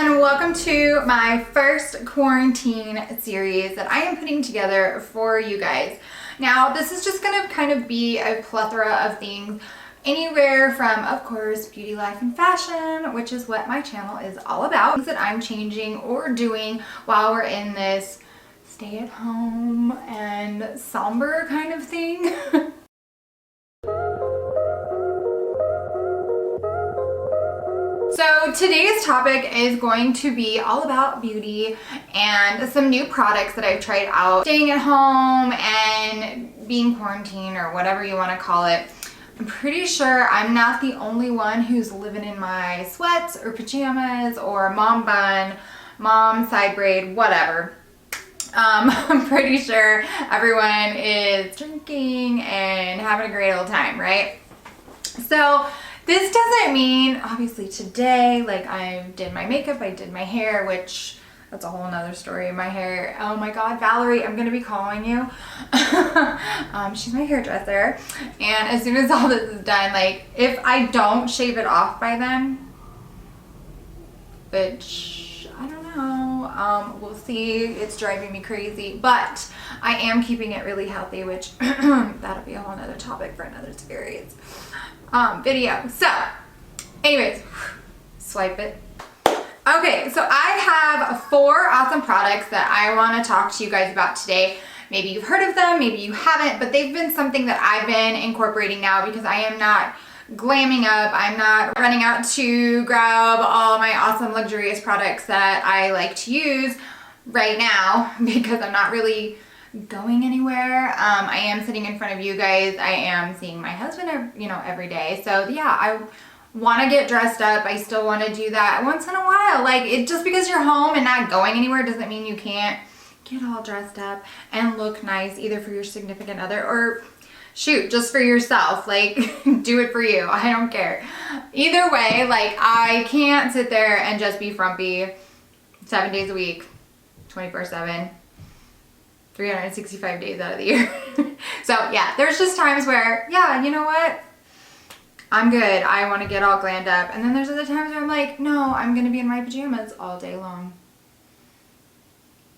and welcome to my first quarantine series that I am putting together for you guys. Now, this is just going to kind of be a plethora of things, anywhere from, of course, beauty, life, and fashion, which is what my channel is all about. Things that I'm changing or doing while we're in this stay at home and somber kind of thing. So today's topic is going to be all about beauty and some new products that I've tried out staying at home and being quarantined, or whatever you want to call it. I'm pretty sure I'm not the only one who's living in my sweats or pajamas or mom bun, mom side braid, whatever. I'm pretty sure everyone is drinking and having a great old time, right? So this doesn't mean, obviously today, like I did my makeup, I did my hair, which that's a whole nother story. My hair, oh my God, Valerie, I'm gonna be calling you. She's my hairdresser. And as soon as all this is done, like if I don't shave it off by then, which I don't know, we'll see. It's driving me crazy, but I am keeping it really healthy, which that'll be a whole nother topic for another series. Video. So anyways, swipe it. Okay, so I have 4 awesome products that I want to talk to you guys about today. Maybe you've heard of them, maybe you haven't, but they've been something that I've been incorporating now because I am not glamming up. I'm not running out to grab all my awesome luxurious products that I like to use right now because I'm not really going anywhere. I am sitting in front of you guys. I am seeing my husband, every day. So yeah, I want to get dressed up. I still want to do that once in a while. Like, just because you're home and not going anywhere doesn't mean you can't get all dressed up and look nice, either for your significant other or shoot, just for yourself. Like, do it for you. I don't care. Either way, like, I can't sit there and just be frumpy 7 days a week, 24/7. 365 days out of the year. So yeah, there's just times where, yeah, you know what? I'm good. I want to get all glammed up. And then there's other times where I'm like, no, I'm going to be in my pajamas all day long.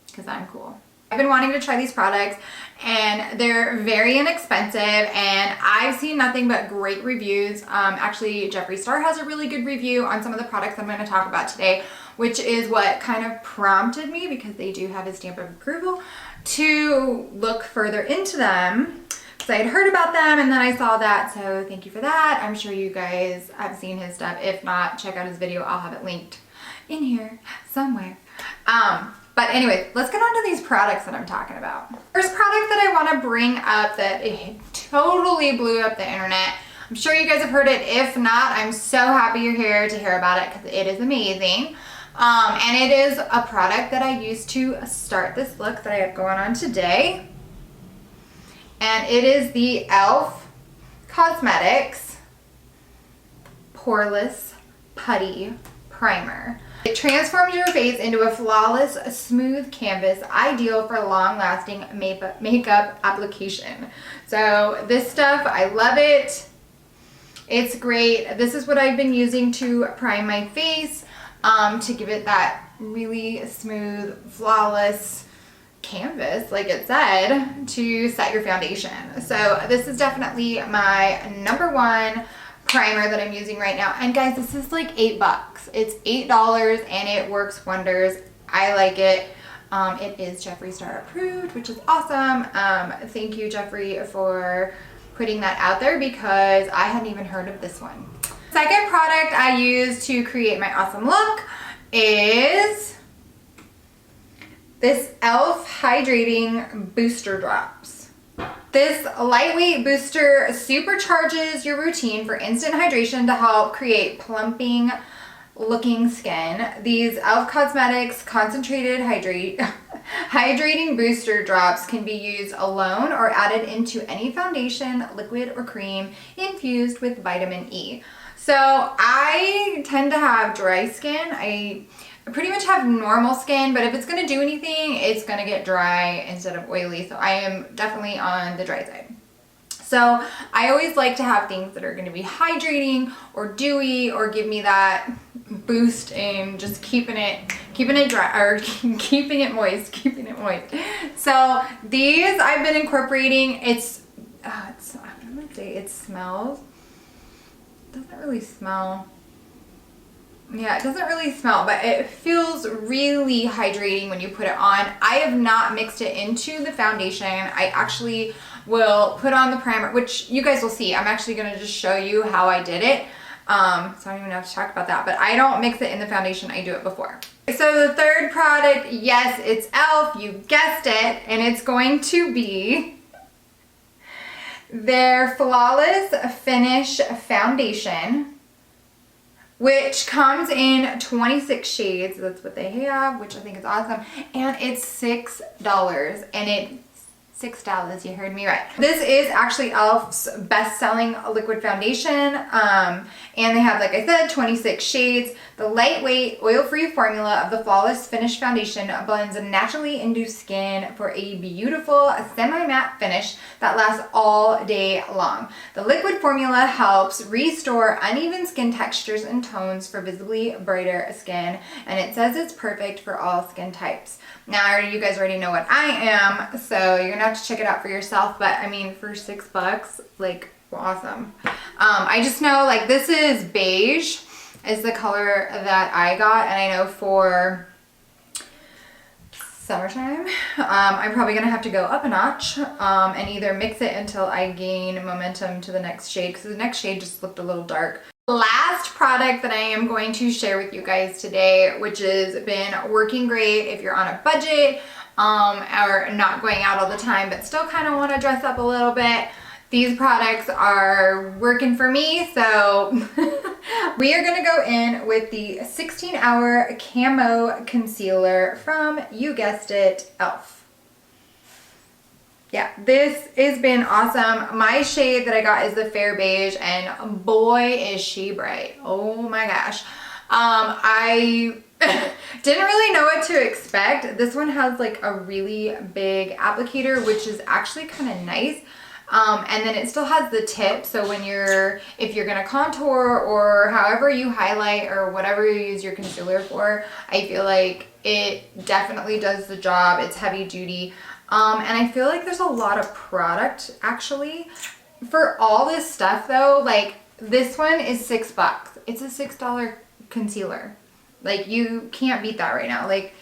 Because I'm cool. I've been wanting to try these products and they're very inexpensive and I've seen nothing but great reviews. Actually, Jeffree Star has a really good review on some of the products I'm going to talk about today, which is what kind of prompted me, because they do have a stamp of approval, to look further into them. So I had heard about them and then I saw that, so thank you for that. I'm sure you guys have seen his stuff. If not, check out his video. I'll have it linked in here somewhere. But anyways, let's get on to these products that I'm talking about. First product that I want to bring up that it totally blew up the internet. I'm sure you guys have heard it. If not, I'm so happy you're here to hear about it because it is amazing. And it is a product that I used to start this look that I have going on today. And it is the e.l.f. Cosmetics Poreless Putty Primer. It transforms your face into a flawless, smooth canvas, ideal for long-lasting makeup application. So this stuff, I love it. It's great. This is what I've been using to prime my face, to give it that really smooth, flawless canvas, like it said, to set your foundation. So this is definitely my #1 primer that I'm using right now. And guys, this is like $8. It's $8 and it works wonders. I like it. It is Jeffree Star approved, which is awesome. Thank you, Jeffree, for putting that out there because I hadn't even heard of this one. Second product I use to create my awesome look is this e.l.f. Hydrating Booster Drops. This lightweight booster supercharges your routine for instant hydration to help create plumping looking skin. These e.l.f. Cosmetics concentrated hydrating booster drops can be used alone or added into any foundation, liquid, or cream infused with vitamin E. So I tend to have dry skin. I pretty much have normal skin, but if it's going to do anything, it's going to get dry instead of oily. So I am definitely on the dry side. So I always like to have things that are going to be hydrating or dewy or give me that boost in just keeping it dry, or keeping it moist. So these I've been incorporating. I'm gonna say it smells. Doesn't really smell. Yeah, it doesn't really smell, but it feels really hydrating when you put it on. I have not mixed it into the foundation. I actually will put on the primer, which you guys will see. I'm actually going to just show you how I did it. So I don't even have to talk about that, but I don't mix it in the foundation. I do it before. So the third product, yes, it's e.l.f. You guessed it, and it's going to be their Flawless Finish Foundation, which comes in 26 shades. That's what they have, which I think is awesome. And it's $6. And $6, you heard me right. This is actually e.l.f.'s best-selling liquid foundation. And they have, like I said, 26 shades. The lightweight, oil-free formula of the Flawless Finish Foundation blends naturally into skin for a beautiful semi-matte finish that lasts all day long. The liquid formula helps restore uneven skin textures and tones for visibly brighter skin. And it says it's perfect for all skin types. Now, you guys already know what I am, so you're gonna have to check it out for yourself. But I mean, for $6, like, awesome. I just know, like, this is beige is the color that I got, and I know for summertime, I'm probably gonna have to go up a notch and either mix it until I gain momentum to the next shade, because the next shade just looked a little dark. Last product that I am going to share with you guys today, which has been working great if you're on a budget or not going out all the time but still kind of want to dress up a little bit. These products are working for me, so we are going to go in with the 16-hour Camo Concealer from, you guessed it, e.l.f. Yeah, this has been awesome. My shade that I got is the Fair Beige, and boy is she bright. Oh my gosh. I didn't really know what to expect. This one has like a really big applicator, which is actually kind of nice. And then it still has the tip, so when if you're gonna contour or however you highlight or whatever you use your concealer for, I feel like it definitely does the job. It's heavy duty. And I feel like there's a lot of product actually. For all this stuff though, like this one is $6. It's a $6 concealer. Like, you can't beat that right now. Like,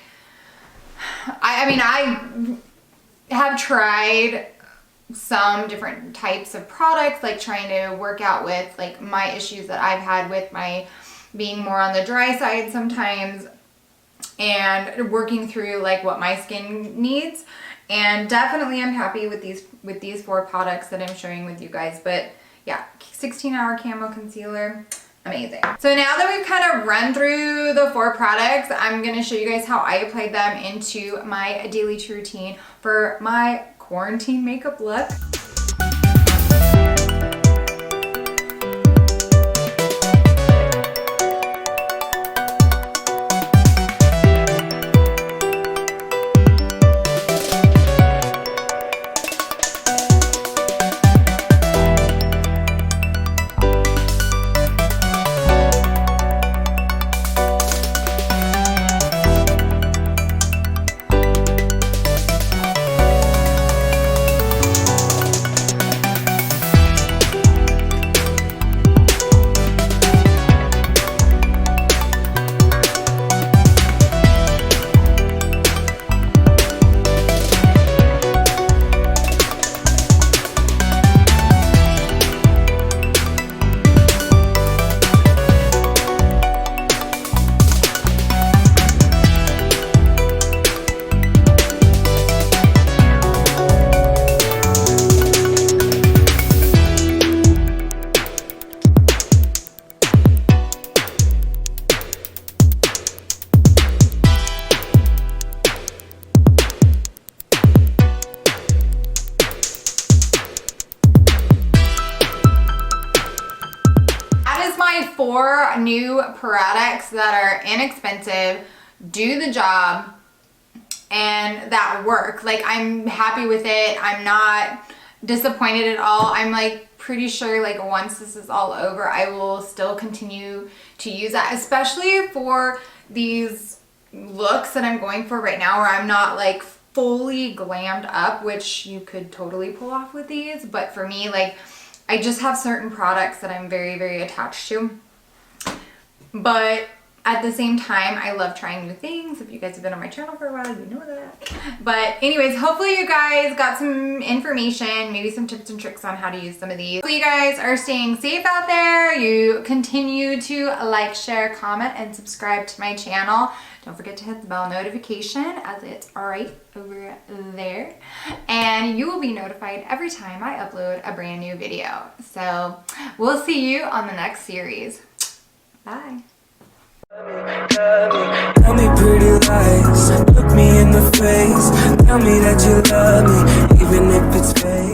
I mean, I have tried some different types of products, like trying to work out with like my issues that I've had with my being more on the dry side sometimes, and working through like what my skin needs. And definitely I'm happy with these 4 products that I'm showing with you guys. But yeah, 16-hour Camo Concealer, amazing. So now that we've kind of run through the 4 products, I'm going to show you guys how I applied them into my daily routine for my quarantine makeup look. my 4 new products that are inexpensive, do the job, and that work. Like, I'm happy with it. I'm not disappointed at all. I'm like pretty sure like once this is all over, I will still continue to use that, especially for these looks that I'm going for right now where I'm not like fully glammed up, which you could totally pull off with these. But for me, like I just have certain products that I'm very, very attached to. But at the same time, I love trying new things. If you guys have been on my channel for a while, you know that. But anyways, hopefully you guys got some information, maybe some tips and tricks on how to use some of these. Hopefully you guys are staying safe out there. You continue to like, share, comment, and subscribe to my channel. Don't forget to hit the bell notification as it's right over there. And you will be notified every time I upload a brand new video. So we'll see you on the next series. Bye. Tell me pretty lies, look me in the face. Tell me that you love me, even if it's fake.